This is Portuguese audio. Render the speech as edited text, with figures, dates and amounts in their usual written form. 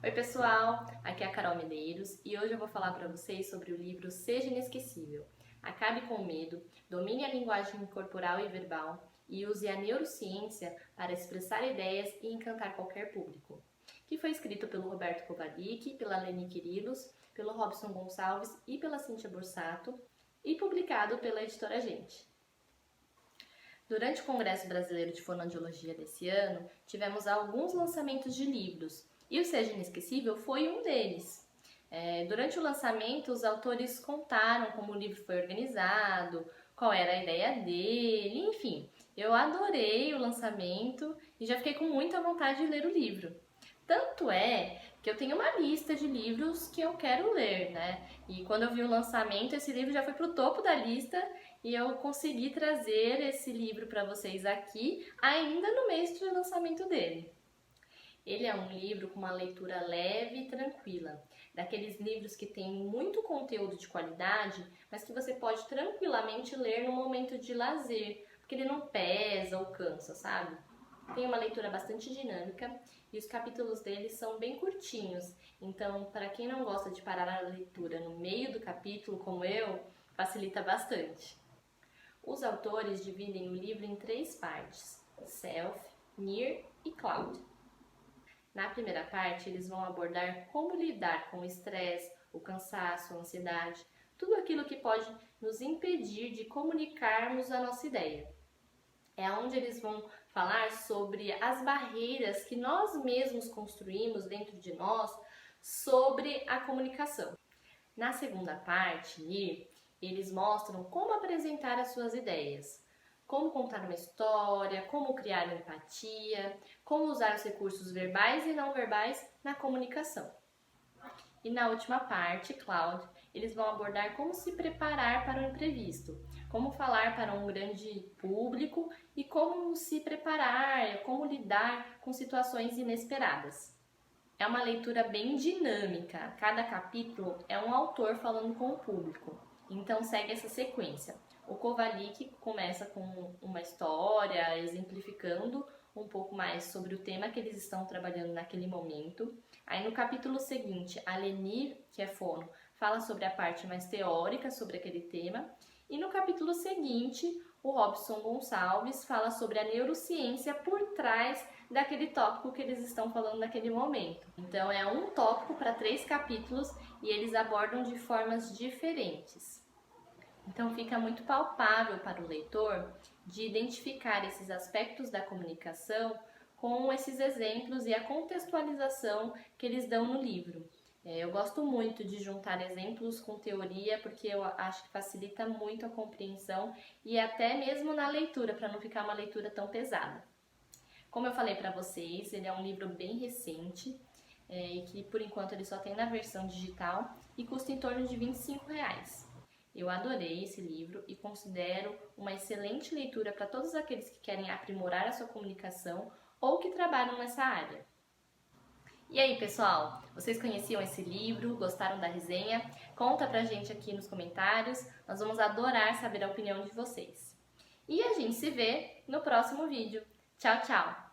Oi pessoal, aqui é a Carol Medeiros e hoje eu vou falar para vocês sobre o livro Seja Inesquecível. Acabe com o medo, domine a linguagem corporal e verbal e use a neurociência para expressar ideias e encantar qualquer público. Que foi escrito pelo Roberto Kovalik, pela Leni Quirilos, pelo Robson Gonçalves e pela Cíntia Borsato e publicado pela editora Gente. Durante o Congresso Brasileiro de Fonoaudiologia desse ano, tivemos alguns lançamentos de livros e o Seja Inesquecível foi um deles. Durante o lançamento, os autores contaram como o livro foi organizado, qual era a ideia dele, enfim. Eu adorei o lançamento e já fiquei com muita vontade de ler o livro. Tanto é que eu tenho uma lista de livros que eu quero ler, né? E quando eu vi o lançamento, esse livro já foi para o topo da lista e eu consegui trazer esse livro para vocês aqui ainda no mês de lançamento dele. Ele é um livro com uma leitura leve e tranquila, daqueles livros que tem muito conteúdo de qualidade, mas que você pode tranquilamente ler no momento de lazer, porque ele não pesa ou cansa, sabe? Tem uma leitura bastante dinâmica e os capítulos dele são bem curtinhos, então para quem não gosta de parar a leitura no meio do capítulo, como eu, facilita bastante. Os autores dividem o livro em 3 partes: Self, Near e Cloud. Na primeira parte, eles vão abordar como lidar com o estresse, o cansaço, a ansiedade, tudo aquilo que pode nos impedir de comunicarmos a nossa ideia. É onde eles vão falar sobre as barreiras que nós mesmos construímos dentro de nós sobre a comunicação. Na segunda parte, eles mostram como apresentar as suas ideias, como contar uma história, como criar empatia, como usar os recursos verbais e não verbais na comunicação. E na última parte, Cloud, eles vão abordar como se preparar para o imprevisto, como falar para um grande público e como se preparar, como lidar com situações inesperadas. É uma leitura bem dinâmica, cada capítulo é um autor falando com o público, então segue essa sequência. O Kovalik começa com uma história, exemplificando um pouco mais sobre o tema que eles estão trabalhando naquele momento. Aí no capítulo seguinte, a Leni, que é fono, fala sobre a parte mais teórica sobre aquele tema. E no capítulo seguinte, o Robson Gonçalves fala sobre a neurociência por trás daquele tópico que eles estão falando naquele momento. Então é um tópico para 3 capítulos e eles abordam de formas diferentes. Então fica muito palpável para o leitor de identificar esses aspectos da comunicação com esses exemplos e a contextualização que eles dão no livro. Eu gosto muito de juntar exemplos com teoria porque eu acho que facilita muito a compreensão e até mesmo na leitura, para não ficar uma leitura tão pesada. Como eu falei para vocês, ele é um livro bem recente e que por enquanto ele só tem na versão digital e custa em torno de R$25. Eu adorei esse livro e considero uma excelente leitura para todos aqueles que querem aprimorar a sua comunicação ou que trabalham nessa área. E aí, pessoal, vocês conheciam esse livro? Gostaram da resenha? Conta pra gente aqui nos comentários, nós vamos adorar saber a opinião de vocês. E a gente se vê no próximo vídeo. Tchau, tchau!